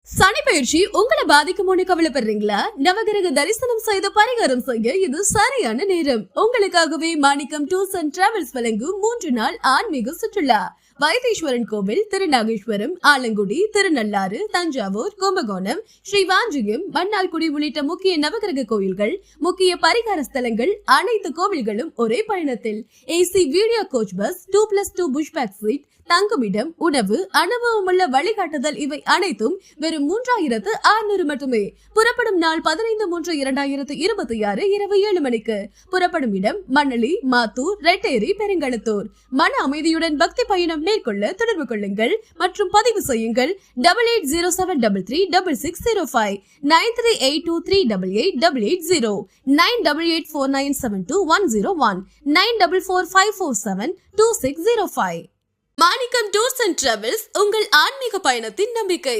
சனி பயிற்சி உங்களை பாதிக்குமோன்னு கவலைப்படுறீங்களா? நவகிரக தரிசனம் செய்து பரிகாரம் செய்ய இது சரியான நேரம். உங்களுக்காகவே மாணிக்கம் டூர்ஸ் அண்ட் டிராவல்ஸ் வழங்கும் 3 நாள் ஆன்மீக சுற்றுலா. வைத்தீஸ்வரன் கோவில், திருநாகேஸ்வரம், ஆலங்குடி, திருநள்ளாறு, தஞ்சாவூர், கும்பகோணம், ஸ்ரீவாஞ்சியம், மன்னார்குடி உள்ளிட்ட முக்கிய நவகிரக கோயில்கள், முக்கிய பரிகார ஸ்தலங்கள், அனைத்து கோவில்களும் ஒரே பயணத்தில். AC video coach bus, 2+2 pushback seat, தங்குமிடம், உணவு, அனுபவமுள்ள வழிகாட்டுதல் இவை அனைத்தும் வெறும் 3600 மட்டுமே. புறப்படும் நாள் 15/3/2026 இரவு 7 மணிக்கு. புறப்படும் இடம் மணலி, மாத்தூர், ரெட்டேரி, பெருங்களத்தூர். மன அமைதியுடன் பக்தி பயணம் மேற்கொள்ள தொடர்பு கொள்ளுங்கள் மற்றும் பதிவு செய்யுங்கள் 8807336605 9382388880 9884972101 9445472605. மாணிக்கம் டூர்ஸ் அண்ட் டிராவல்ஸ், உங்கள் ஆன்மீக பயணத்தின் நம்பிக்கை.